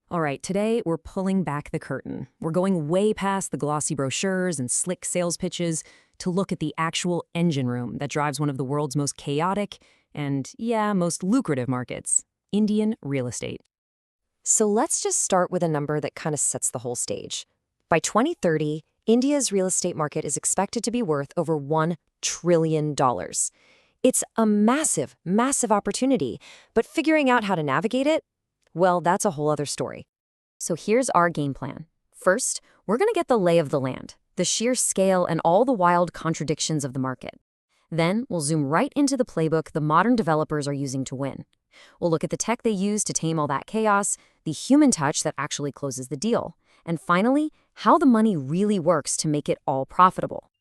All right, today we're pulling back the curtain. We're going way past the glossy brochures and slick sales pitches to look at the actual engine room that drives one of the world's most chaotic and, yeah, most lucrative markets, Indian real estate. So let's just start with a number that kind of sets the whole stage. By 2030, India's real estate market is expected to be worth over $1 trillion. It's a massive, massive opportunity, but figuring out how to navigate it, well, that's a whole other story. So here's our game plan. First, we're going to get the lay of the land, the sheer scale and all the wild contradictions of the market. Then we'll zoom right into the playbook the modern developers are using to win. We'll look at the tech they use to tame all that chaos, the human touch that actually closes the deal, and finally, how the money really works to make it all profitable.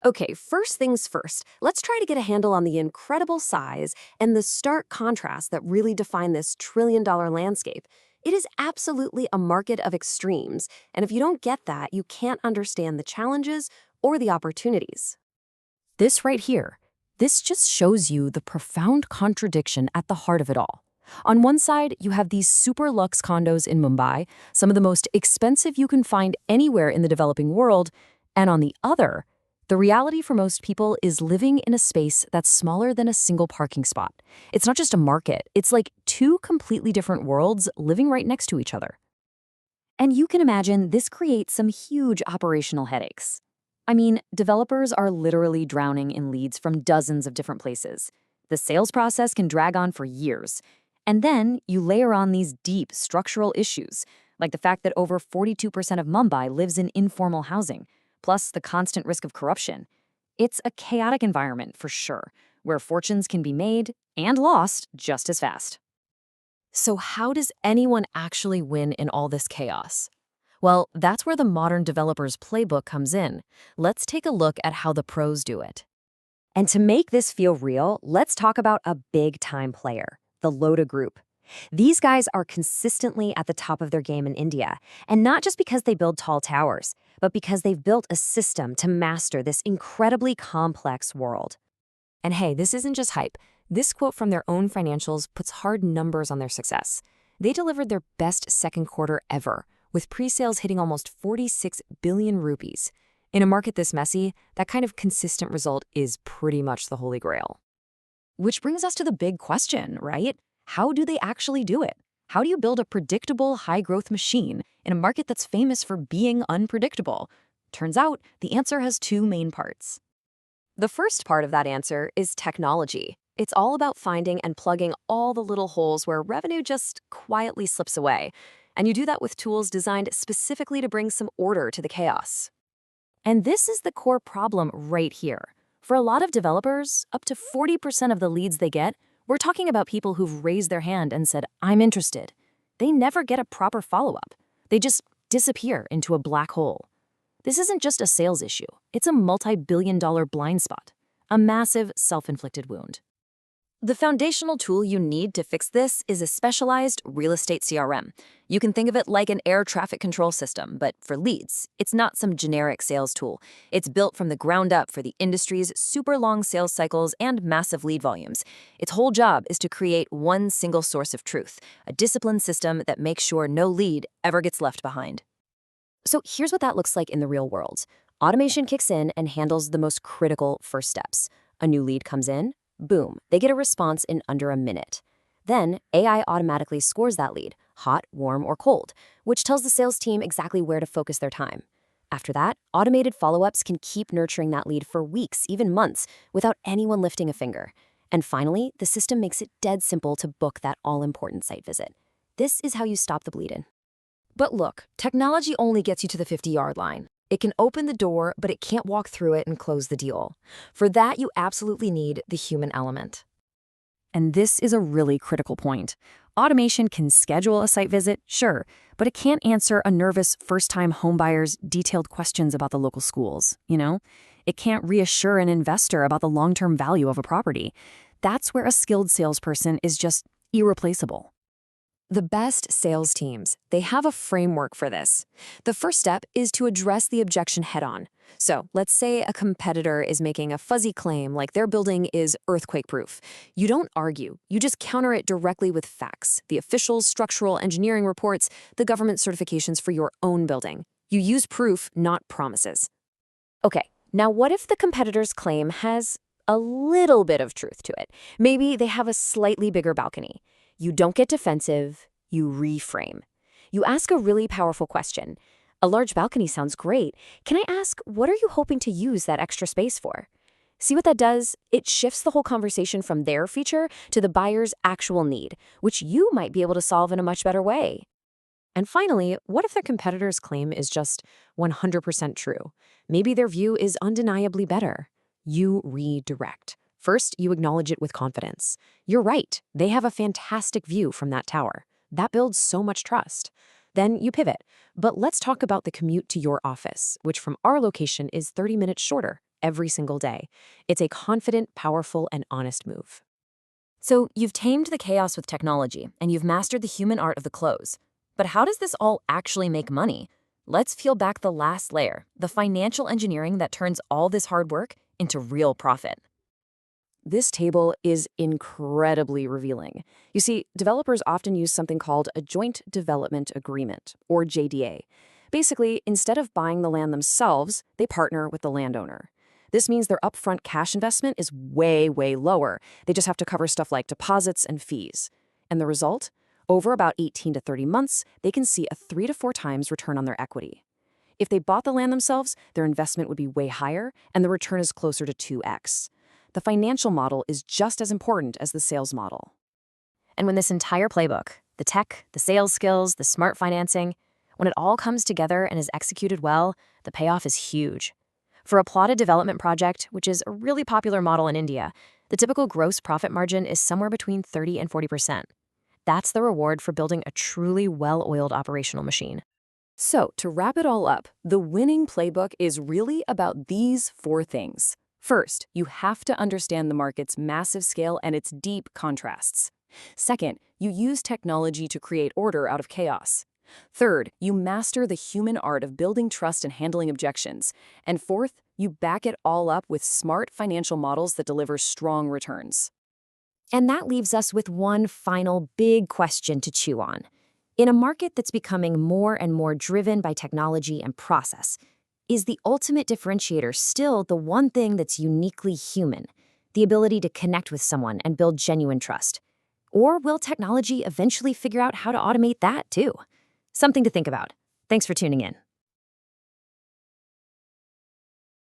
Okay, first things first, let's try to get a handle on the incredible size and the stark contrast that really define this trillion-dollar landscape. It is absolutely a market of extremes, and if you don't get that, you can't understand the challenges or the opportunities. This right here, this just shows you the profound contradiction at the heart of it all. On one side, you have these super luxe condos in Mumbai, some of the most expensive you can find anywhere in the developing world, and on the other, the reality for most people is living in a space that's smaller than a single parking spot. It's not just a market, it's like two completely different worlds living right next to each other. And you can imagine this creates some huge operational headaches. I mean, developers are literally drowning in leads from dozens of different places. The sales process can drag on for years. And then you layer on these deep structural issues, like the fact that over 42% of Mumbai lives in informal housing, plus the constant risk of corruption. It's a chaotic environment for sure, where fortunes can be made and lost just as fast. So how does anyone actually win in all this chaos? Well, that's where the modern developer's playbook comes in. Let's take a look at how the pros do it. And to make this feel real, let's talk about a big-time player, the Lodha Group. These guys are consistently at the top of their game in India, and not just because they build tall towers, but because they've built a system to master this incredibly complex world. And hey, this isn't just hype. This quote from their own financials puts hard numbers on their success. They delivered their best second quarter ever, with pre-sales hitting almost 46 billion rupees. In a market this messy, that kind of consistent result is pretty much the holy grail. Which brings us to the big question, right? How do they actually do it? How do you build a predictable, high-growth machine in a market that's famous for being unpredictable? Turns out, the answer has two main parts. The first part of that answer is technology. It's all about finding and plugging all the little holes where revenue just quietly slips away. And you do that with tools designed specifically to bring some order to the chaos. And this is the core problem right here. For a lot of developers, up to 40% of the leads they get, we're talking about people who've raised their hand and said, "I'm interested." They never get a proper follow-up. They just disappear into a black hole. This isn't just a sales issue. It's a multi-billion-dollar blind spot, a massive self-inflicted wound. The foundational tool you need to fix this is a specialized real estate CRM. You can think of it like an air traffic control system, but for leads. It's not some generic sales tool. It's built from the ground up for the industry's super long sales cycles and massive lead volumes. Its whole job is to create one single source of truth, a disciplined system that makes sure no lead ever gets left behind. So here's what that looks like in the real world. Automation kicks in and handles the most critical first steps. A new lead comes in. Boom, they get a response in under a minute. Then AI automatically scores that lead, hot, warm, or cold, which tells the sales team exactly where to focus their time. After that, automated follow-ups can keep nurturing that lead for weeks, even months, without anyone lifting a finger. And finally, the system makes it dead simple to book that all-important site visit. This is how you stop the bleed-in. But look, technology only gets you to the 50-yard line. It can open the door, but it can't walk through it and close the deal. For that, you absolutely need the human element. And this is a really critical point. Automation can schedule a site visit, sure, but it can't answer a nervous first-time homebuyer's detailed questions about the local schools, you know? It can't reassure an investor about the long-term value of a property. That's where a skilled salesperson is just irreplaceable. The best sales teams, they have a framework for this. The first step is to address the objection head-on. So let's say a competitor is making a fuzzy claim like their building is earthquake-proof. You don't argue. You just counter it directly with facts, the official structural engineering reports, the government certifications for your own building. You use proof, not promises. Okay, now what if the competitor's claim has a little bit of truth to it? Maybe they have a slightly bigger balcony. You don't get defensive, you reframe. You ask a really powerful question. A large balcony sounds great. Can I ask, what are you hoping to use that extra space for? See what that does? It shifts the whole conversation from their feature to the buyer's actual need, which you might be able to solve in a much better way. And finally, what if their competitor's claim is just 100% true? Maybe their view is undeniably better. You redirect. First, you acknowledge it with confidence. You're right. They have a fantastic view from that tower. That builds so much trust. Then you pivot. But let's talk about the commute to your office, which from our location is 30 minutes shorter every single day. It's a confident, powerful, and honest move. So you've tamed the chaos with technology, and you've mastered the human art of the close. But how does this all actually make money? Let's peel back the last layer, the financial engineering that turns all this hard work into real profit. This table is incredibly revealing. You see, developers often use something called a Joint Development Agreement, or JDA. Basically, instead of buying the land themselves, they partner with the landowner. This means their upfront cash investment is way, way lower. They just have to cover stuff like deposits and fees. And the result? Over about 18 to 30 months, they can see a 3 to 4 times return on their equity. If they bought the land themselves, their investment would be way higher, and the return is closer to 2x. The financial model is just as important as the sales model. And when this entire playbook, the tech, the sales skills, the smart financing, when it all comes together and is executed well, the payoff is huge. For a plotted development project, which is a really popular model in India, the typical gross profit margin is somewhere between 30 and 40%. That's the reward for building a truly well-oiled operational machine. So, to wrap it all up, the winning playbook is really about these 4 things. First, you have to understand the market's massive scale and its deep contrasts. Second, you use technology to create order out of chaos. Third, you master the human art of building trust and handling objections. And fourth, you back it all up with smart financial models that deliver strong returns. And that leaves us with one final big question to chew on. In a market that's becoming more and more driven by technology and process, is the ultimate differentiator still the one thing that's uniquely human, the ability to connect with someone and build genuine trust? Or will technology eventually figure out how to automate that too? Something to think about. Thanks for tuning in.